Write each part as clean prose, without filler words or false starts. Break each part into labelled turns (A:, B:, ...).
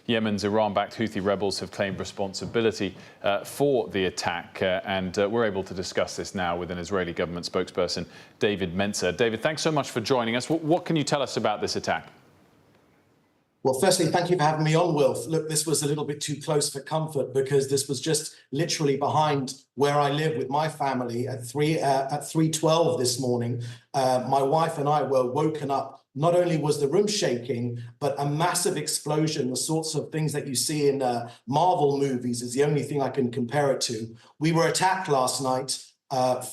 A: Yemen's Iran-backed Houthi rebels have claimed responsibility for the attack, and we're able to discuss this now with an Israeli government spokesperson, David Mencer. David, thanks so much for joining us. What can you tell us about this attack?
B: Well, firstly, thank you for having me on, Wilf. Look, this was a little bit too close for comfort because this was just literally behind where I live with my family at 3:12 this morning. My wife and I were woken up. Not only was the room shaking, but a massive explosion, the sorts of things that you see in Marvel movies is the only thing I can compare it to. We were attacked last night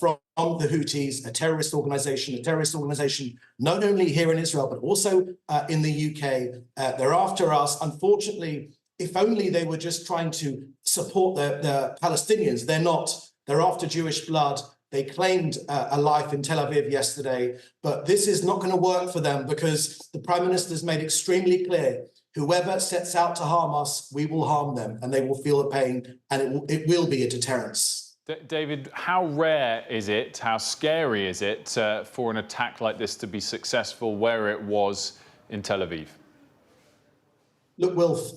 B: from the Houthis, a terrorist organization not only here in Israel, but also in the UK. They're after us. Unfortunately, if only they were just trying to support the Palestinians. They're not. They're after Jewish blood. They claimed a life in Tel Aviv yesterday, but this is not going to work for them because the Prime Minister has made extremely clear, whoever sets out to harm us, we will harm them and they will feel the pain, and it will be a deterrence.
A: David, how rare is it, how scary is it for an attack like this to be successful where it was in Tel Aviv?
B: Look, Wilf,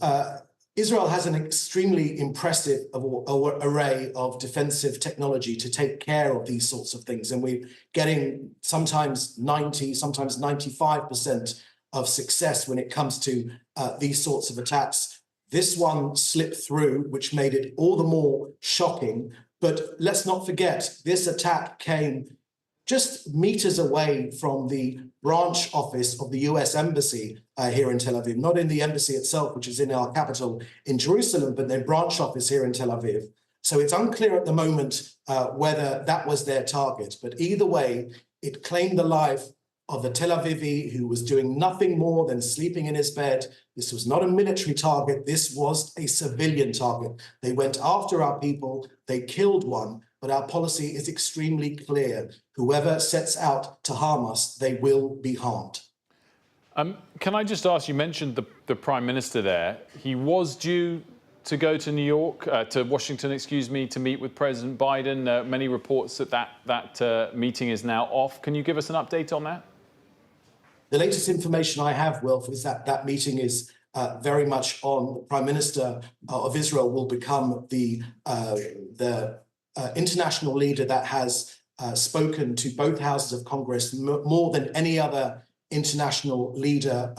B: Israel has an extremely impressive array of defensive technology to take care of these sorts of things. And we're getting sometimes 90, sometimes 95% of success when it comes to these sorts of attacks. This one slipped through, which made it all the more shocking. But let's not forget, this attack came just meters away from the branch office of the US Embassy here in Tel Aviv, not in the embassy itself, which is in our capital in Jerusalem, but their branch office here in Tel Aviv. So it's unclear at the moment whether that was their target. But either way, it claimed the life of a Tel Avivi who was doing nothing more than sleeping in his bed. This was not a military target. This was a civilian target. They went after our people. They killed one. But our policy is extremely clear. Whoever sets out to harm us, they will be harmed.
A: Can I just ask, you mentioned the Prime Minister there. He was due to go to New York, to Washington, excuse me, to meet with President Biden. Many reports that meeting is now off. Can you give us an update on that?
B: The latest information I have, Wilf, is that that meeting is very much on. The Prime Minister of Israel will become the international leader that has spoken to both houses of Congress more than any other international leader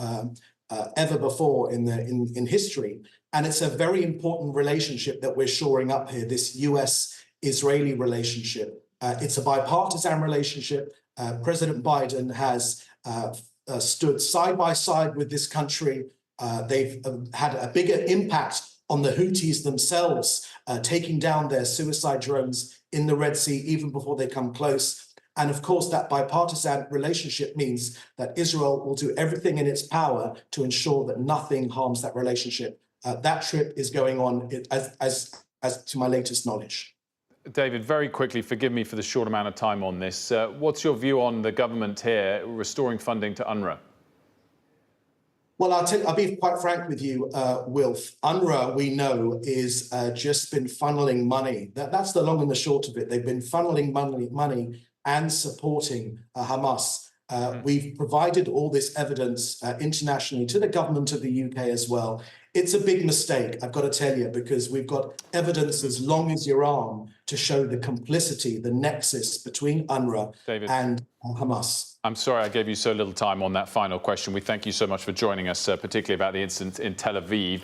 B: ever before in history. And it's a very important relationship that we're shoring up here, this US-Israeli relationship. It's a bipartisan relationship. President Biden has stood side by side with this country. They've had a bigger impact on the Houthis themselves, taking down their suicide drones in the Red Sea even before they come close. And of course, that bipartisan relationship means that Israel will do everything in its power to ensure that nothing harms that relationship. That trip is going on as to my latest knowledge.
A: David, very quickly, forgive me for the short amount of time on this. What's your view on the government here restoring funding to UNRWA?
B: Well, I'll be quite frank with you, Wilf. UNRWA, we know, is just been funneling money. That's the long and the short of it. They've been funneling money and supporting Hamas. We've provided all this evidence internationally to the government of the UK as well. It's a big mistake, I've got to tell you, because we've got evidence as long as your arm to show the complicity, the nexus between UNRWA and Hamas.
A: I'm sorry I gave you so little time on that final question. We thank you so much for joining us, particularly about the incident in Tel Aviv.